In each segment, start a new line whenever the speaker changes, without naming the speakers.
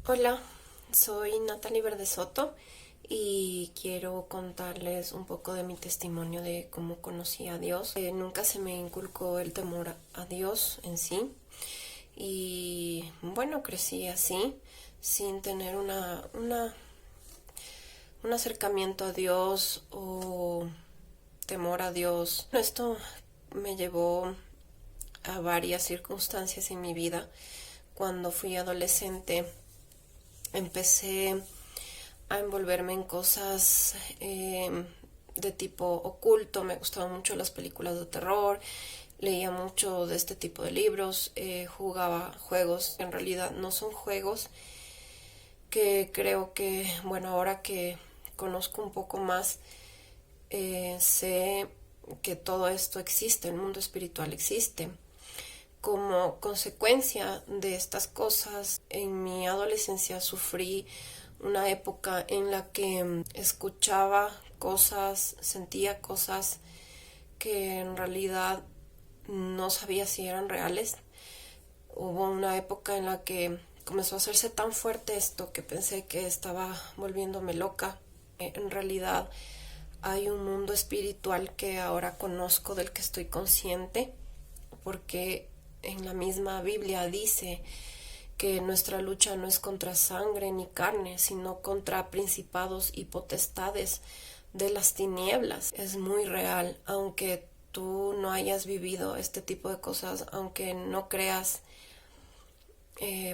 Hola, soy Natalie Verde Soto y quiero contarles un poco de mi testimonio de cómo conocí a Dios. Nunca se me inculcó el temor a Dios en sí y bueno, crecí así, sin tener un acercamiento a Dios o temor a Dios. Esto me llevó a varias circunstancias en mi vida. Cuando fui adolescente empecé a envolverme en cosas de tipo oculto. Me gustaban mucho las películas de terror, leía mucho de este tipo de libros, jugaba juegos, en realidad no son juegos, que creo que, bueno, ahora que conozco un poco más, sé que todo esto existe, el mundo espiritual existe. Como consecuencia de estas cosas, en mi adolescencia sufrí una época en la que escuchaba cosas, sentía cosas que en realidad no sabía si eran reales. Hubo una época en la que comenzó a hacerse tan fuerte esto que pensé que estaba volviéndome loca. En realidad hay un mundo espiritual que ahora conozco, del que estoy consciente, porque en la misma Biblia dice que nuestra lucha no es contra sangre ni carne, sino contra principados y potestades de las tinieblas. Es muy real, aunque tú no hayas vivido este tipo de cosas, aunque no creas,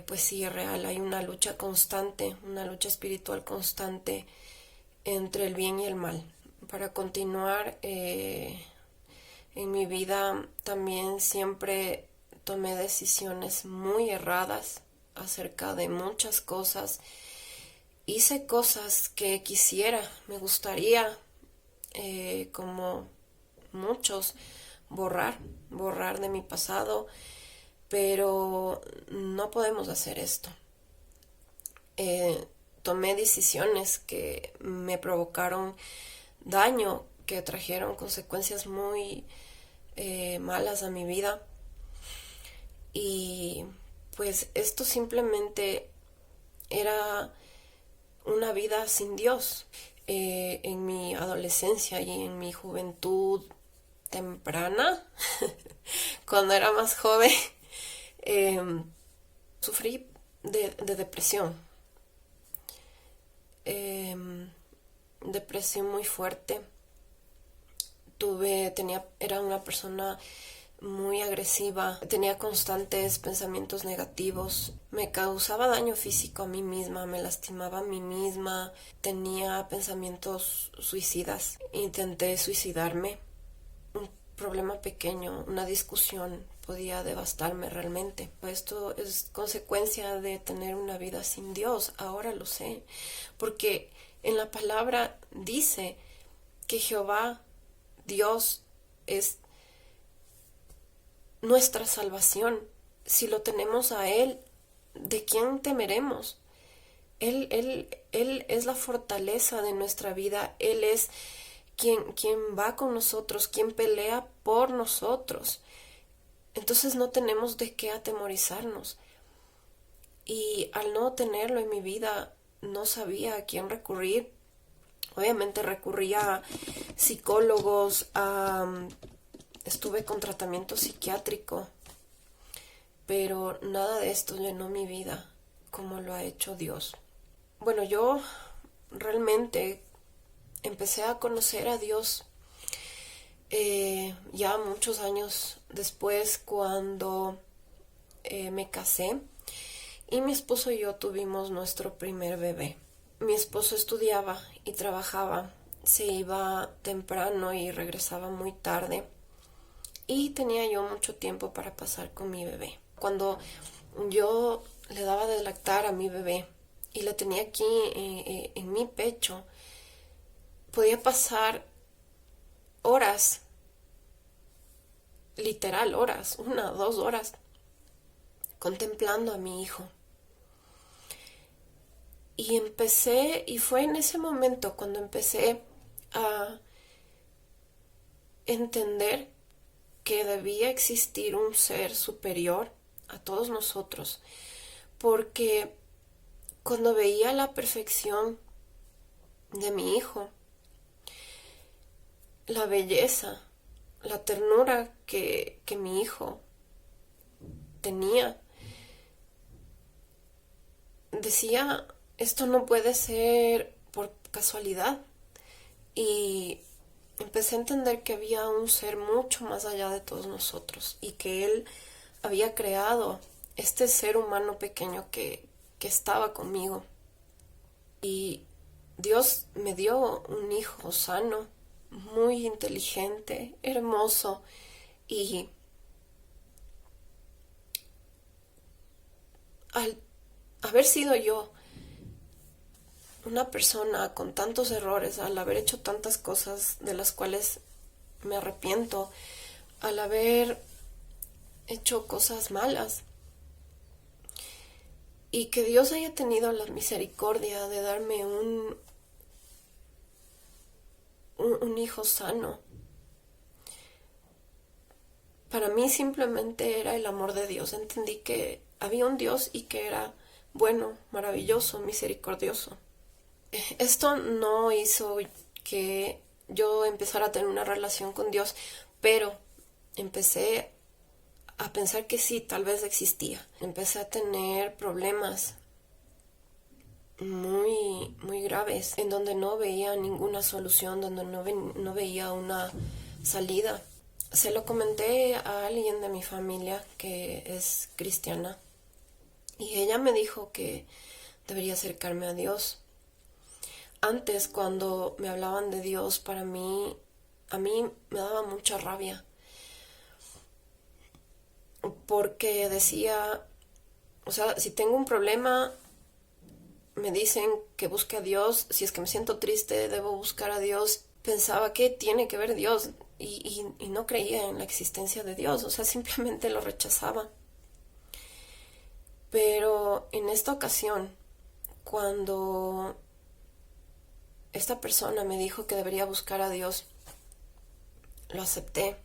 pues sí es real. Hay una lucha constante, una lucha espiritual constante entre el bien y el mal. Para continuar, en mi vida también siempre tomé decisiones muy erradas acerca de muchas cosas. Hice cosas que quisiera, me gustaría, como muchos, borrar de mi pasado, pero no podemos hacer esto. Eh, Tomé decisiones que me provocaron daño, que trajeron consecuencias muy malas a mi vida. Y pues esto simplemente era una vida sin Dios. En mi adolescencia y en mi juventud temprana, cuando era más joven, eh, sufrí de depresión. Eh, Depresión muy fuerte. Era una persona muy agresiva, tenía constantes pensamientos negativos, me causaba daño físico a mí misma, me lastimaba a mí misma, tenía pensamientos suicidas, intenté suicidarme. Un problema pequeño, una discusión podía devastarme realmente. Esto es consecuencia de tener una vida sin Dios, ahora lo sé, porque en la palabra dice que Jehová, Dios, es nuestra salvación. Si lo tenemos a Él, ¿de quién temeremos? Él es la fortaleza de nuestra vida. Él es quien va con nosotros, quien pelea por nosotros. Entonces no tenemos de qué atemorizarnos. Y al no tenerlo en mi vida, no sabía a quién recurrir. Obviamente recurría a psicólogos, estuve con tratamiento psiquiátrico, pero nada de esto llenó mi vida como lo ha hecho Dios. Bueno, yo realmente empecé a conocer a Dios ya muchos años después, cuando me casé y mi esposo y yo tuvimos nuestro primer bebé. Mi esposo estudiaba y trabajaba, se iba temprano y regresaba muy tarde, y tenía yo mucho tiempo para pasar con mi bebé. Cuando yo le daba de lactar a mi bebé y le tenía aquí en mi pecho, podía pasar horas, literal horas, 1 o 2 horas, contemplando a mi hijo. Y fue en ese momento cuando empecé a entender que debía existir un ser superior a todos nosotros, porque cuando veía la perfección de mi hijo, la belleza, la ternura que mi hijo tenía, decía, esto no puede ser por casualidad. Y empecé a entender que había un ser mucho más allá de todos nosotros y que Él había creado este ser humano pequeño que estaba conmigo. Y Dios me dio un hijo sano, muy inteligente, hermoso, y al haber sido yo una persona con tantos errores, al haber hecho tantas cosas de las cuales me arrepiento, al haber hecho cosas malas, y que Dios haya tenido la misericordia de darme un hijo sano, para mí simplemente era el amor de Dios. Entendí que había un Dios y que era bueno, maravilloso, misericordioso. Esto no hizo que yo empezara a tener una relación con Dios, pero empecé a pensar que sí, tal vez existía. Empecé a tener problemas muy graves, en donde no veía ninguna solución, donde no veía una salida. Se lo comenté a alguien de mi familia que es cristiana y ella me dijo que debería acercarme a Dios. Antes, cuando me hablaban de Dios, a mí me daba mucha rabia, porque decía, o sea, si tengo un problema, me dicen que busque a Dios. Si es que me siento triste, debo buscar a Dios. Pensaba, ¿qué tiene que ver Dios? Y no creía en la existencia de Dios, o sea, simplemente lo rechazaba. Pero en esta ocasión, cuando esta persona me dijo que debería buscar a Dios, lo acepté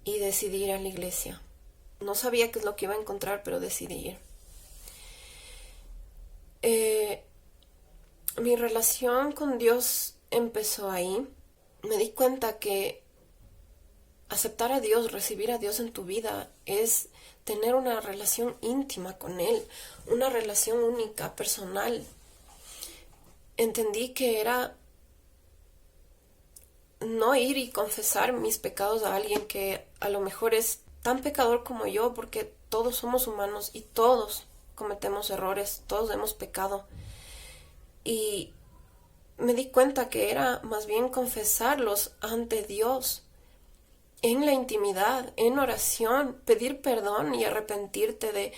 y decidí ir a la iglesia. No sabía qué es lo que iba a encontrar, pero decidí ir. Mi relación con Dios empezó ahí. Me di cuenta que aceptar a Dios, recibir a Dios en tu vida, es tener una relación íntima con Él, una relación única, personal. Entendí que era no ir y confesar mis pecados a alguien que a lo mejor es tan pecador como yo, porque todos somos humanos y todos cometemos errores, todos hemos pecado. Y me di cuenta que era más bien confesarlos ante Dios, en la intimidad, en oración, pedir perdón y arrepentirte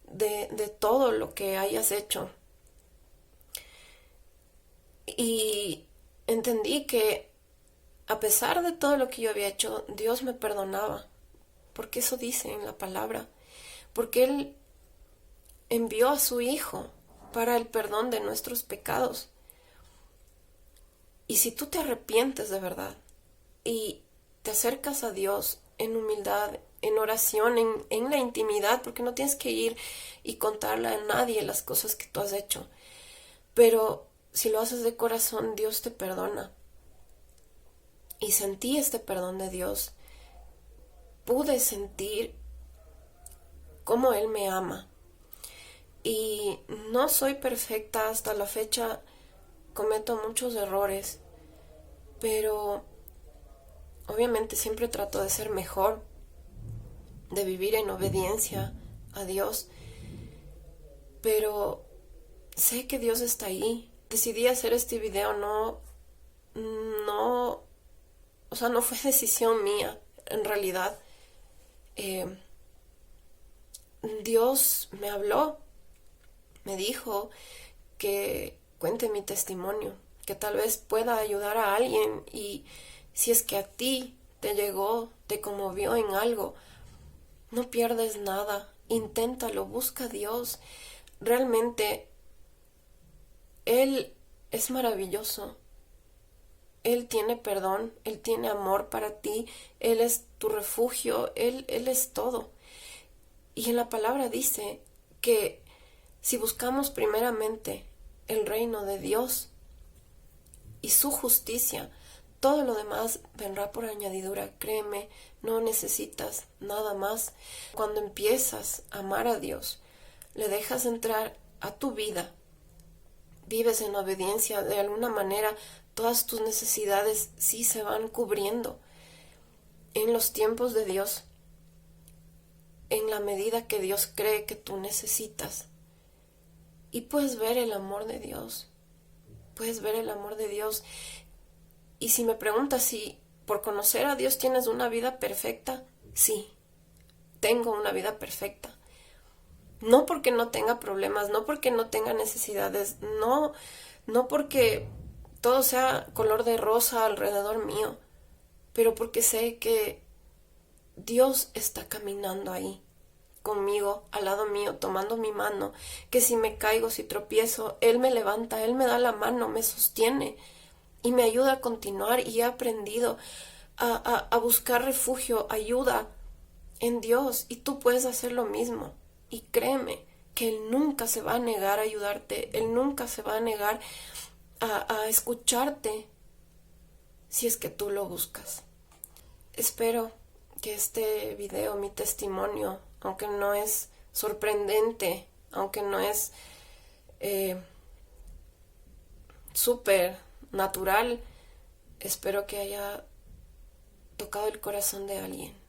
de todo lo que hayas hecho. Y entendí que a pesar de todo lo que yo había hecho, Dios me perdonaba, porque eso dice en la palabra, porque Él envió a su Hijo para el perdón de nuestros pecados. Y si tú te arrepientes de verdad y te acercas a Dios en humildad, en oración, en la intimidad, porque no tienes que ir y contarle a nadie las cosas que tú has hecho, pero si lo haces de corazón, Dios te perdona. Y sentí este perdón de Dios. Pude sentir cómo Él me ama. Y no soy perfecta hasta la fecha, cometo muchos errores, pero obviamente siempre trato de ser mejor, de vivir en obediencia a Dios, pero sé que Dios está ahí. Decidí hacer este video, o sea, no fue decisión mía, en realidad. Dios me habló, me dijo que cuente mi testimonio, que tal vez pueda ayudar a alguien, y si es que a ti te llegó, te conmovió en algo, no pierdes nada, inténtalo, busca a Dios. Realmente Él es maravilloso. Él tiene perdón, Él tiene amor para ti, Él es tu refugio, Él es todo. Y en la palabra dice que Si buscamos primeramente el reino de Dios y su justicia, todo lo demás vendrá por añadidura. Créeme, no necesitas nada más. Cuando empiezas a amar a Dios, le dejas entrar a tu vida, vives en obediencia, de alguna manera todas tus necesidades sí se van cubriendo en los tiempos de Dios, en la medida que Dios cree que tú necesitas. Y puedes ver el amor de Dios, puedes ver el amor de Dios. Y si me preguntas si por conocer a Dios tienes una vida perfecta, sí, tengo una vida perfecta. No porque no tenga problemas, no porque no tenga necesidades, no porque todo sea color de rosa alrededor mío, pero porque sé que Dios está caminando ahí, conmigo, al lado mío, tomando mi mano, que si me caigo, si tropiezo, Él me levanta, Él me da la mano, me sostiene y me ayuda a continuar, y he aprendido a buscar refugio, ayuda en Dios, y tú puedes hacer lo mismo. Y créeme que Él nunca se va a negar a ayudarte, Él nunca se va a negar a escucharte si es que tú lo buscas. Espero que este video, mi testimonio, aunque no es sorprendente, aunque no es súper natural, espero que haya tocado el corazón de alguien.